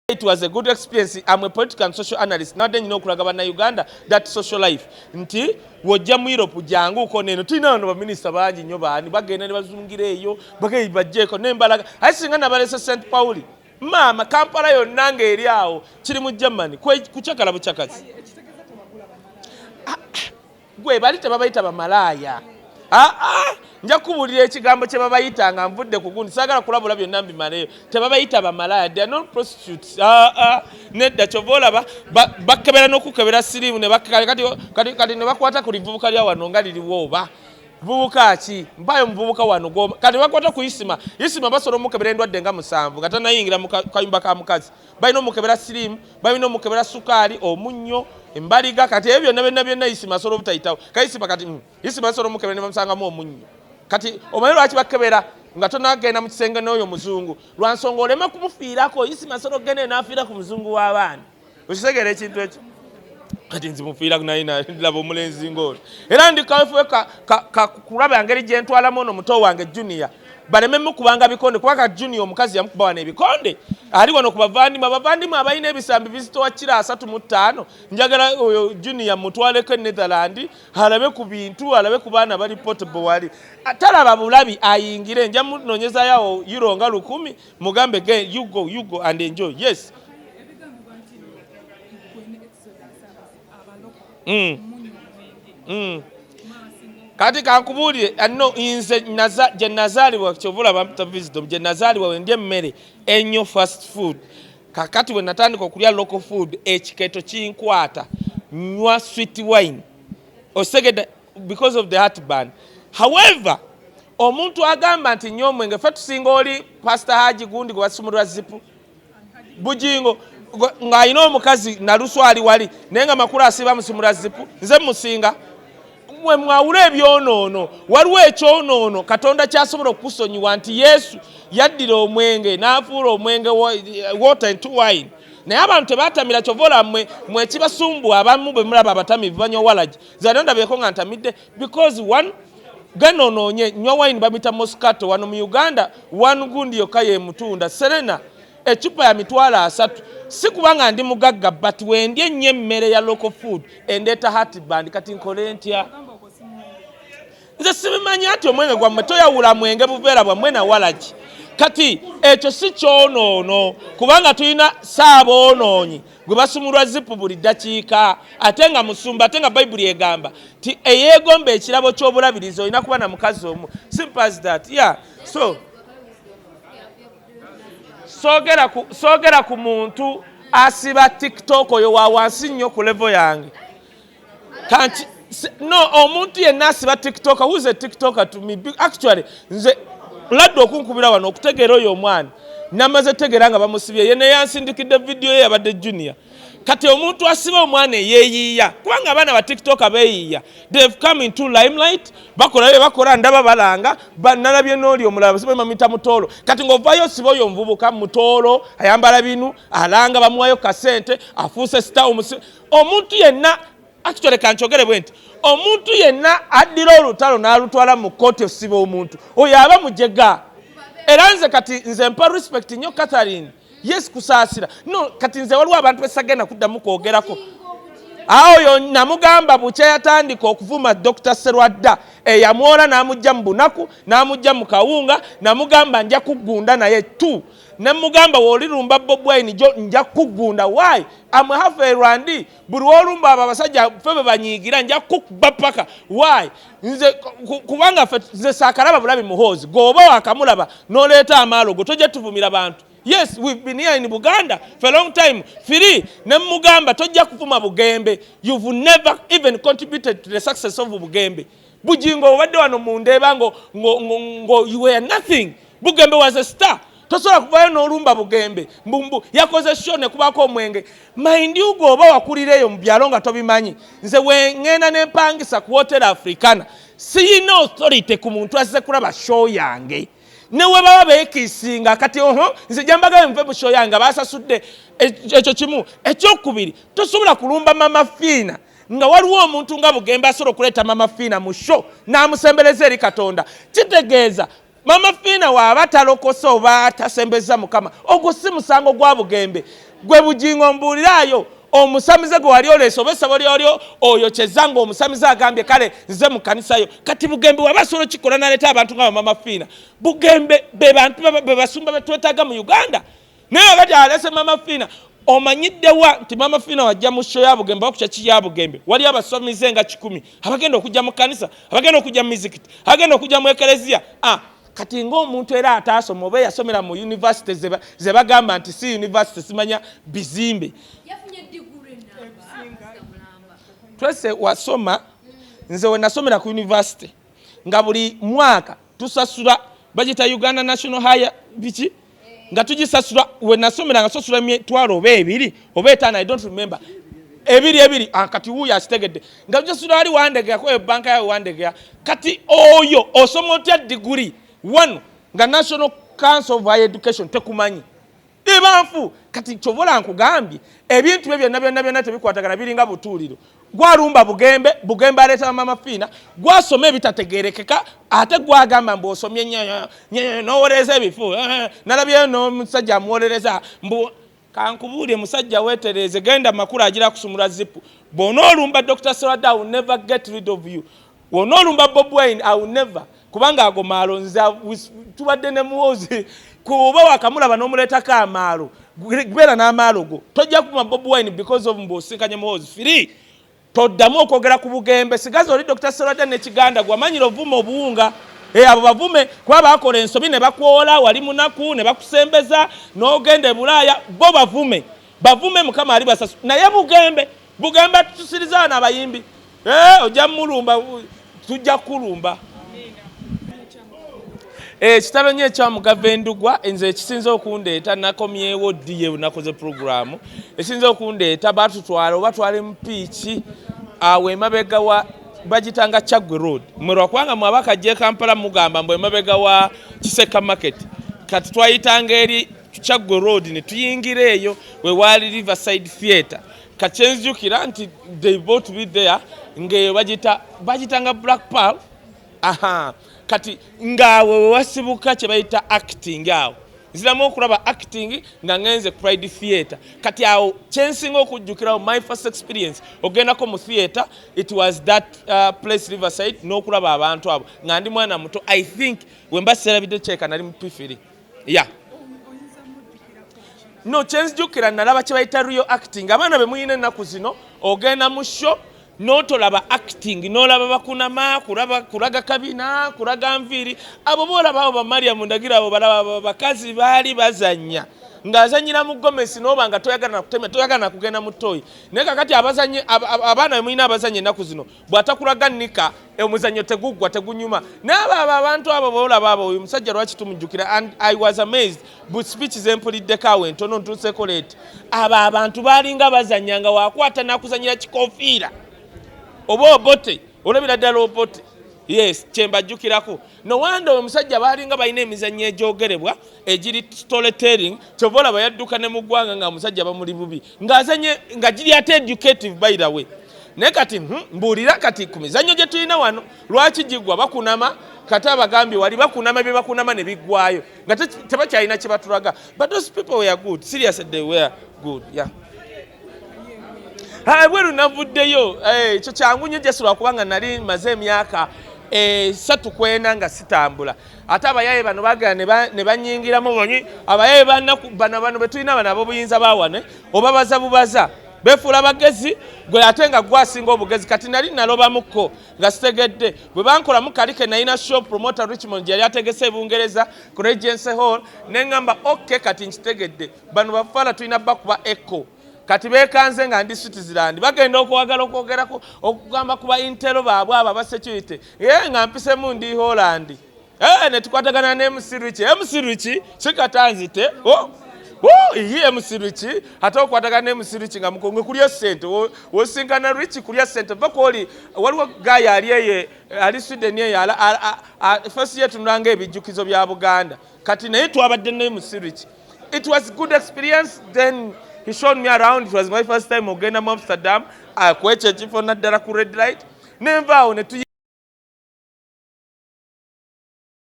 It was a good experience. I'm a political and social analyst. Now then, you know, Kuragabana Uganda, that social life. Nti, wojamu Europe, jangu koneno. Tina no minister baji nyoba ni bagenda ne bazungireyo, bagay bajeko nembalaga. Asinga na balesa St. Pauli. Mama Kampala yo nange eri awo kiri mu Germany. Kuchakala buchakazi. Gwe bali tebabayita bamalaya. Nja kubulira ekigambo kye babayitanga nvudde ku gundi sagala kulabula byonna mbimaleyo tebabayita bamalaya, they are not prostitutes. Nedda kyovola bakebera n'okukebera sirimu ne kati ne bakwata ku livubuka lya wano nga liriwo oba vubuka ki mpayo muvubuka wano kati bakwata ku isima basobola omukebera endwadde nga 7 nga tanayingira mu kayumba ka mukazi, balina omukebera sirimu, balina omukebera sukaali, omunnyo, embaliga, kati ebyo byonna isima asobola obutayitawo kayisima kati isima asobola omukebera ne bamusangamu omunnyo. Kati omanyi lwaki bakebera nga tonagenda mu kisenge n'oyo muzungu lwansonga olema kumufiirako isima asobola okugenda n'afiira ku muzungu w'abaana. Okisegeera ekintu ekyo? Kati nzi mufiira naye ndaba omulenzi ng'oli era ndi kawefuwe kulaba engeri gye ntwalamu ono muto wange Junior balememu kubanga bikonde kubanga Junior omukazi yamukuba wano ebikonde ali wano ku bavandimwe abalina ebisambi bizitowa kira 35 njagala oyo Junior mutwaleko Netherland alabe ku bintu alabe ku baana bali portable wali atalaba bulabi ayingire nja munonyeza yawo euro nga 10 mugambe ge you go and enjoy. Yes. Kati kankubulire anno inze gye nazaalibwa kyovula bamuta wisdom gye nazaalibwa wendye mmere ennyo fast food kakati we natandika okulya local food ekiketo kinkwata nywa sweet wine osegeda because of the heartburn. However omuntu agamba nti nnyo omwenge ffe tusinga oli Pastor Haji gundi gwe basumulwa zipu bujingo ng'alina omukazi naluswali wali naye nga makulu asiba musumula zipu nze musinga mwe mwawula ebyonoono waliwo ekyonoono Katonda kyasobola okusonyiwa nti Yesu yaddira omwenge n'afuula omwenge water into wine naye abantu tebatamira kyovola mwe kibasumbuwa abamu bwe mulaba abatamivu banywa walagi zali ndabyeko nga ntamidde because one genonoonye nywa wine bamita Moscato wano mu Uganda one gundi yokka ye mutunda Serena echupa ya mitwalo 3 si kubanga ndi mugagga but wendye nnyo emmere ya local food endeeta heartburn kati nkole ntya nze sibimanyi ati omwenge gwammwe toyawula mwenge buveera bwammwe na walagi kati ekyo si kyonoono kubanga tulina saaboonoonyi gwe basumulwa zipu buli ddakiika ate nga musumba ate nga Bayibuli egamba ti eyeegomba ekirabo ky'obulabirizi olina kuba na mukazi omu. Simple as that. Yeah. So sogera ku muntu asiba TikTok oyo wa wansi nnyo ku level yange. Kanti no omuntu yenna asiba TikTok who's a TikToker to me actually nze ladde okunkubira wano okutegeera oyo omwana namaze tegeera nga bamusibye yene yansindikidde video ye yabadde Junior kati omuntu asiba omwana yeeyiiya kubanga abaana ba TikTok abeeyiiya they've come into limelight bakola ndaba balanga banalabye n'oli omulala basiba mamita mutoolo kati ng'ovaayo osiba oyo omuvubuka mutoolo ayambala binu alanga bamuwayo kasente afuuse sita omuntu yenna actually kanchogere bwenti omuntu yenna addira olutalo n'alutwala mu kkooti osiba omuntu oyo aba mujega era nze kati nze mpa respect nnyo Catherine. Yes kusaasira no kati nze waliwo abantu besagenda kuddamu kwogerako awo namugamba bukya yatandika okuvuma Dr. Serwadda eyamwola n'amujja mu bunaku n'amujja mu kawunga namugamba nja kugunda naye tu namugamba wolirumba Bob Wine jo nja kugunda why I'm half a rwandi buli wolumba abasajja febe banyigira nja kukuba paka why nze kubanga nze sakalaba bulabi muhozi goba wakamulaba noleeta amaalo go toje tuvumira abantu. Yes, we've been here in Buganda for a long time. Firi, nemugamba tojja kuvuma Bugembe. You've never even contributed to the success of Bugembe. Bujingo wadde wano mundeba ngo you were nothing. Bugembe was a star. Tosobola kuvayo n'olumba Bugembe. Mbumbu yakoze show ne kubako omwenge. Mind you go oba wakulireyo mu byalo nga tobimanyi. Nze ngenda ne mpangisa ku Hotel Africana. Siyina authority ku muntu azze kulaba show yange. Newe baba bekisinga kati nze jambaga mve mu show yange basasudde ekyo kimu ekyokubiri tosobola kulumba mama Fina nga waliwo omuntu nga Bugembe asobola okuleta mama Fina mu show n'amusembeleza eri Katonda kitegeeza mama Fina waaba talokosa oba tasembeza Mukama ogwo si musango gwa Bugembe gwe Bujingo mbulirayo omusamize gwe wali oleese oba essabo lyolyo oyo kyezanga omusamize agambye kale nze mu kanisayo kati Bugembe wabasobola kikola naleeta abantu nga bamama Fiina Bugembe be bantu be basumba betwetaaga mu Uganda naye kati alese mama Fiina omanyiddewa nti mama Fiina wajja mu show ya Bugembe okucha ki ya Bugembe wali abasomize nga 10 abagenda okujja mu kanisa abagenda okujja mu mizikiti abagenda okujja mu ekelezia kati ng'omuntu era ataasoma oba yasomera mu university ze bagamba nti si university simanya bizimbe twese wasoma nze we nasomera ku university nga buli mwaka tusasula bagita Uganda National Higher biki nga tugisasula we nasomera nga sasula emitwalo oba ebiri oba etaano I don't remember ebiri kati wuyo asitegedde nga tugisasula ali wandegera ko banka yawe wandegera kati oyo osoma otya degree one nga National Council of Higher Education tekumanyi ebanfu kati chovola nkugambye ebintu ebyo byonna tebikwatagana biringa butuuliro gwalumba Bugembe aleta mama Fiina gwasoma ebitategerekeka ate gwagamba mbu osomye nnyo n'owolereza ebifu nalabyeyo n'omusajja amuwolereza mbu kankubuulye musajja weetereze genda makulu agira kusumula zipu bw'onoolumba Dr. Serwada I will never get rid of you bw'onoolumba Bobi Wine I will never kubanga ago maalo nze tubadde ne muwozi kuba wakamulaba n'omuleetako amaalo gbeera n'amaalo go tojja kuma Bobi Wine because of mbosinkanye muwozi firi toddamu okwogera ku Bugembe sigazi oli Dr. Serwada n'ekiganda gwamanyira ovuma obuwunga abo bavume kuba bakola ensobi ne bakwola wali munaku ne bakusembeza n'ogenda e Bulaaya bo bavume Mukama ali basasu naye Bugembe tusiriza n'abayimbi ojja mulumba tujja kulumba kitalo nnyo ekya Mugave Ndugwa nze ekisinza okundeeta nakomyewo ddiye nakoze programu ekisinza okundeeta batutwala oba twali mu piiki awo emabega wa bagitanga Chagwe Road mwerwa kubanga mwabaka je Kampala mugamba mbu emabega wa Kiseka Market kati twayitanga eri Chagwe Road ne tuyingira eyo we wali Riverside Theatre kachenjukira nti they both be there ngeyo bagitanga Black Pearl kati ngawe wasibuka kye bayita acting awo nziramu okulaba acting nga ngenze Pride Theatre kati awo kyensinga okujjukirawo my first experience ogendako mu theatre it was that place Riverside n'okulaba abantu abo nga ndi mwana muto I think wemba serabidde kyeka nali mu P3 no kyenjukira nalaba kye bayita real acting abaana be muyina ennaku zino ogenda mu show n'otolaba acting n'olaba bakunama kulaga kabina kulaga nviiri abo boolaba abo bamariamu ndagira abo balaba bakazi baali bazanya ng'azanyira mu gomesi n'oba nga toyagala nakutemya toyagala nakugenda mu toyi naye kakati abaana bemulina abazanya ennaku zino bw'atakulaga nnika omuzannyo teguggwa tegunyuma n'abo abantu abo boolaba abo oyo musajja lwaki tumujjukira and I was amazed but speech zempuliddeko awo entono ntuuseko leeti abo abantu baalinga bazanya nga waakwata nakuzanyira kikofiira oba obote olabira ddala obote yes kyembajjukirako no wanda omusajja baalinga balina emizannyo egyogerebwa egiri storytelling kyovola bayadduka ne mu ggwanga nga omusajja bamuli bubi ng'azanye nga giri ate educative by the way naye kati mbuulira kati ku mizannyo gye tulina wano lwaki gigwa bakunama kati abagambye wali bakunama bye bakunama ne biggwayo nga tebakyalina kye batulaga but those people were good seriously they were good yeah bweru navuddeyo ekyo kyangu nnyo Jesu kubanga nali maze emyaka 3 kwenda nga sitambula ate abayaye bano bagala ne banyingiramu bonyi abayaye bano betulina bano ab'obuyinza bawane oba baza befuula bagezi gwe ate nga gwasinga obugezi kati nali nalobamuko nga sitegedde bwe bankolamu kalike nalina show promoter Richmond yali ategese ebungereza ku Regency Hall neŋŋamba okay kati nkitegedde bano bafaala tulina bakuba echo kati bekanze nga ndi Switzerland bagenda okwagala okwogerako okugamba kuba intero baabwe aba security nga mpisemu ndi Holland ne tukwatagana ne MC sikatanzite iye MC ate okwatagana ne MC nga mukongwe kulya sente wosinkana Rich kulya sente bakoli waliwo gaya aliye ali Sweden ye first year tunanga ebijjukizo bya Buganda kati naye twabadde ne MC it was good experience then he showed me around. It was my first time ogenda mu Amsterdam. Akweche chifo naddala ku red light. Nenvaawo ne